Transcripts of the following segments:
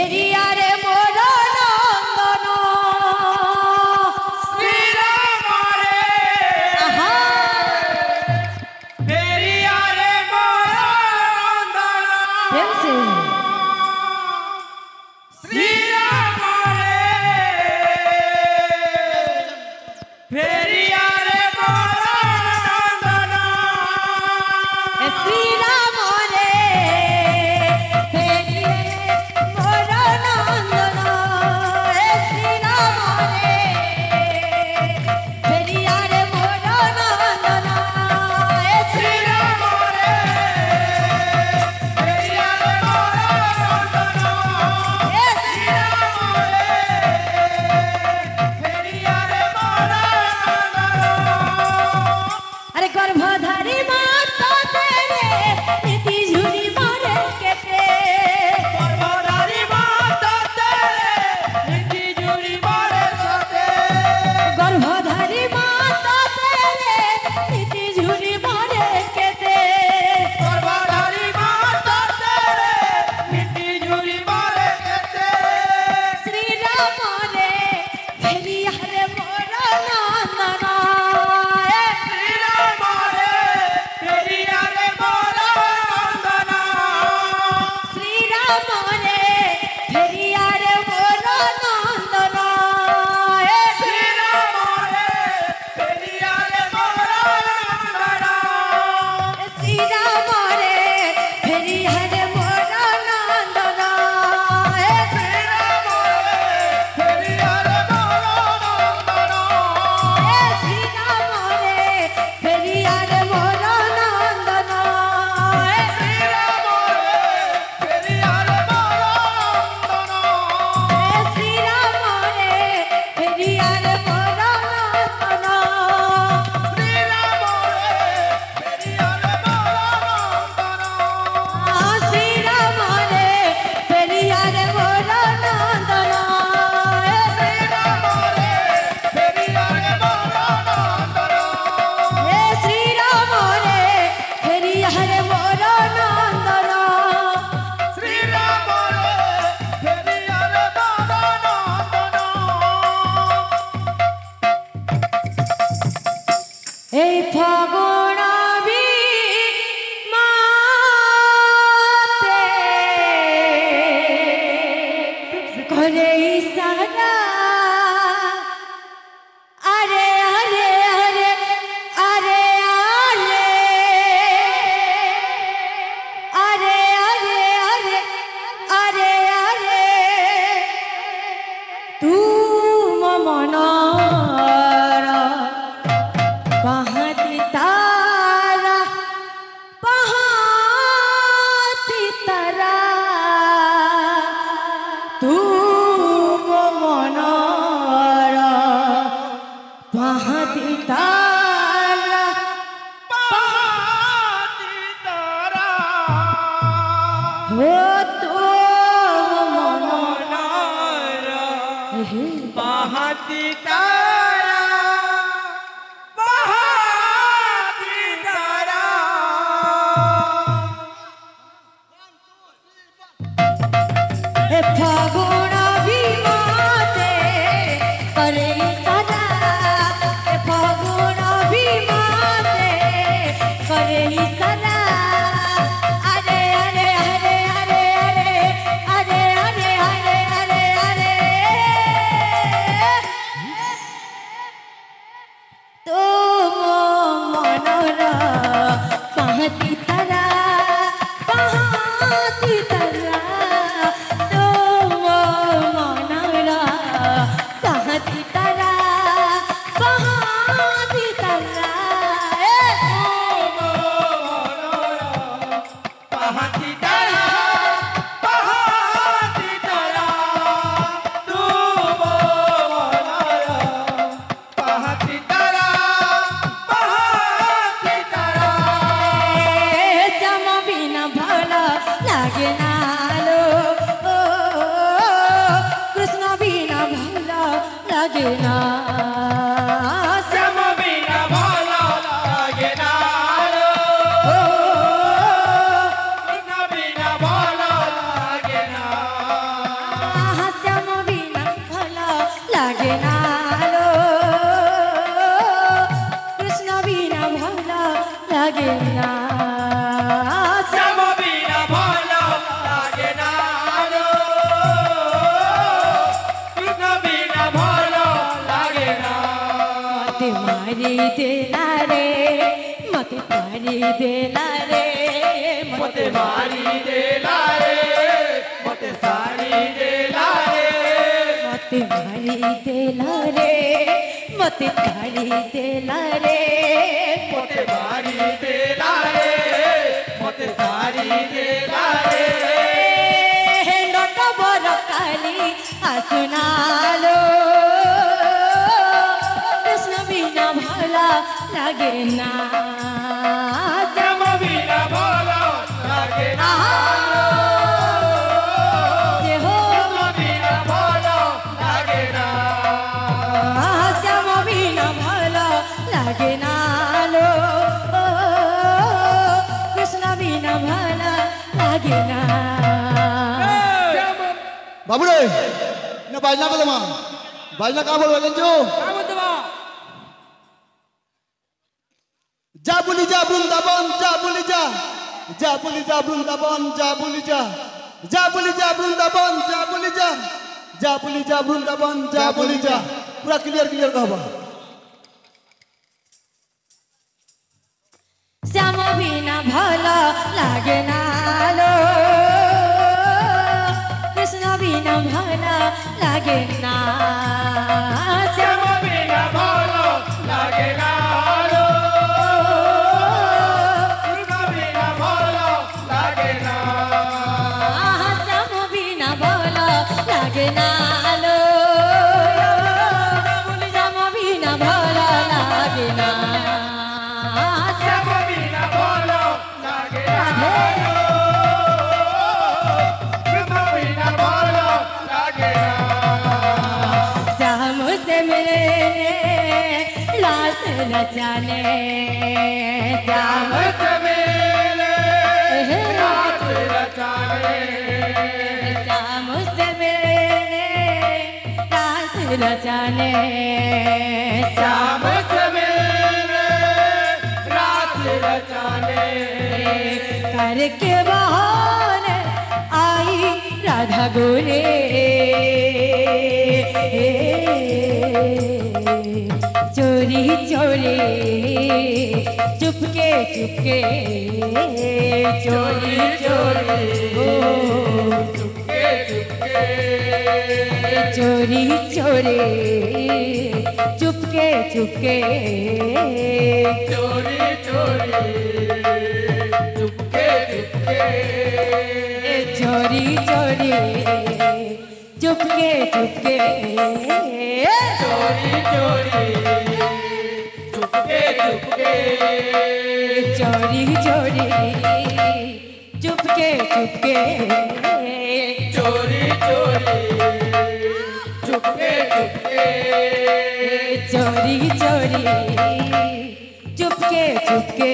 ভেরিয়ারে মোর নন্দন শ্রীরাম রে আহা ভেরিয়ারে মোর নন্দন প্রেম সে শ্রীরাম রে ভেরিয়ারে মোর নন্দন শ্রী রাম রে ভেরিয়ারে মোর নন্দন শ্রী রাম রে ভেরিয়ারে মোর নন্দন শ্রীরাম রে ভেরিয়ারে মোর নন্দন শ্রীরাম রে ভেরিয়ারে মোর নন্দন अरे गर्भधारी माता तेरे नीति झूरी मारे केते পর্বতারি মাতা তেরে নীতি জুড়ি মারে সাথে गर्भधारी माता तेरे नीति झूरी मारे केते পর্বতারি মাতা তেরে নীতি জুড়ি মারে কেতে श्री राम रे भेलिया रे मोर नंदन শ্রীরাম রে ভেরিয়ারে মোর নন্দন श्री राम रे भेलिया रे मोर नंदन শ্রীরাম রে ভেরিয়ারে মোর নন্দন श्री राम रे भेलिया रे मोर नंदन শ্রীরাম রে ভেরিয়ারে মোর নন্দন श्री राम रे भेलिया रे मोर नंदन শ্রীরাম রে ভেরিয়ারে মোর নন্দন श्री राम रे भेलिया रे मोर नंदन শ্রীরাম রে ভেরিয়ারে মোর নন্দন श्री राम रे भेलिया रे मोर नंदन শ্রীরাম রে ভেরিয়ারে মোর নন্দন এই ফাগুন মাতে করে ইশারা আরে আরে আরে আরে আরে আরে আরে আরে আরে তুম মনারা পাহাতি তারা পাহাতি তারা তুম মনারা পাহাতি তারা পাতি তারা হো তুম মনারা মনারা পাহাতি তারা পাহাতি তারা এ ফাগুন বিমাতে করে সদা এ ফাগুন বিমাতে করে সদা আরে আরে আরে আরে আরে আরে আরে আরে আরে তুম মনরা পাহতি তারা পাহতি তারা তুম মনরা পাহতি তারা পাহতি তারা পাহাতি তারা পাহাতি তারা তুম মনারা পাহাতি তারা পাহাতি তারা শ্যাম বিনা ভালো লাগে না লো কৃষ্ণ বিনা ভালো লাগে না শ্যাম বিনা ভালো লাগে না मारी देला रे मते मारी देला रे मते मारी देला रे मते सारी देला रे मते मारी देला रे मते मारी देला रे मते मारी देला रे मते सारी देला रे नट बर काली आसुनालो कृष्ण बिना भला लागे ना श्याम बिना भला लागे ना जे हो कृष्ण बिना भला लागे ना श्याम बिना भला लागे ना लो कृष्ण बिना भला लागे ना बाबू रे ना बाजना को दमा बाजना का बोल गंजो जा बुली जा वृंदावन जा बुली जा वृंदावन जा बुली जा बुली जा वृंदावन जा बुली जा वृंदावन जा बुली जा पूरा क्लियर क्लियर कहबा श्याम बिना भला लागे ना लो कृष्ण बिना भला लागे ना श्याम बिना भला लागे ना कृष्ण बिना भला लागे ना श्याम बिना भला लागे ना लो श्याम बिना भला लागे ना श्याम बिना भला लागे ना कृष्ण बिना भला लागे ना श्याम से मिलने लाश रचाने श्याम से मिले रात रचाने श्याम से मिलने लाश रचाने श्याम से मिले रात रचाने करके बहाने आई राधा गोरे चोरी चोरी चुपके चुपके चोरी चोरी चुपके चुपके चोरी चोरी चुपके चुपके चोरी चोरी चुपके चुपके चोरी चोरी चुपके चुपके चोरी चोरी चुपके चुपके चोरी चोरी चुपके चुपके चोरी चोरी चुपके चुपके चोरी चोरी चुपके चुपके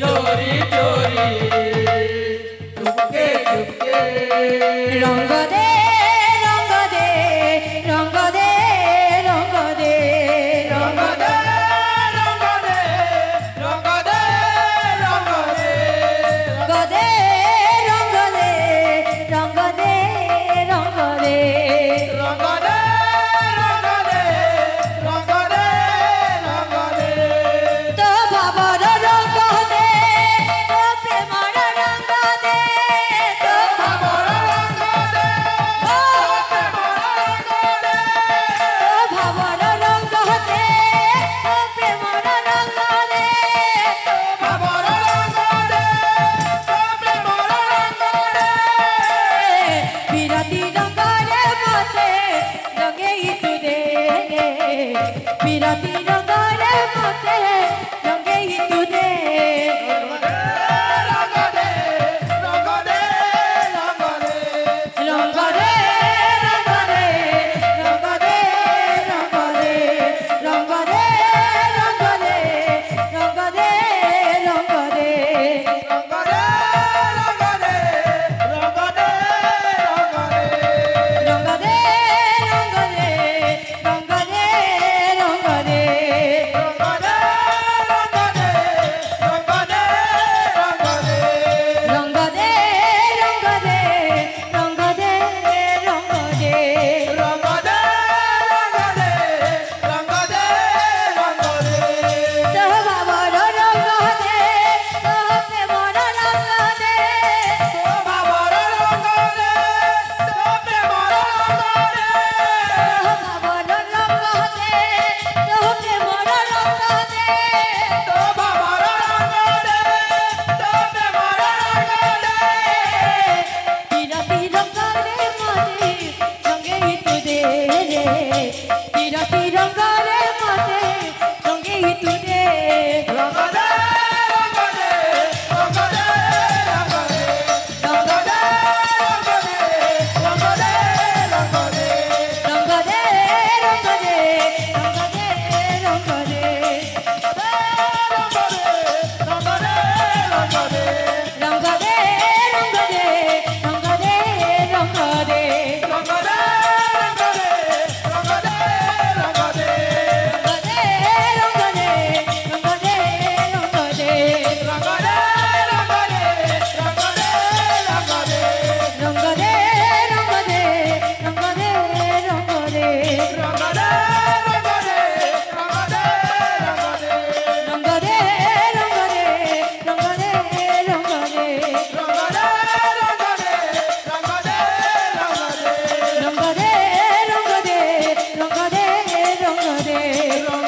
चोरी चोरी चुपके चुपके रंग दे रंग दे रंग दे रंग दे रंग रंग दे रंग दे रंग दे रंग दे रंग दे रंग दे रंग दे रंग दे रंग दे रंग दे तो बाबर रंग दे तो प्रेमर रंग दे तो बाबर रंग दे ओ बाबर रंग दे बाबर रंग दे तो प्रेमर रंग दे बाबर रंग दे बाबर रंग दे बिरती रंग रे मते रंगे तू दे बिरती रंग रे मते रंगे तू दे रंग दे रंग दे रंग दे रंग रे रंग रे रंग रे रंग रे रंग रे रंग रे रंग रे रंग रे रंग दे रंग दे रंग दे रंग दे रंग दे रंग दे रंग दे रंग दे গোলাপি রঙরে মনে রঙে তুলে রঙরে রঙরে রঙরে রঙরে রঙরে রঙরে রঙরে রঙরে রঙরে রঙরে রঙরে রঙরে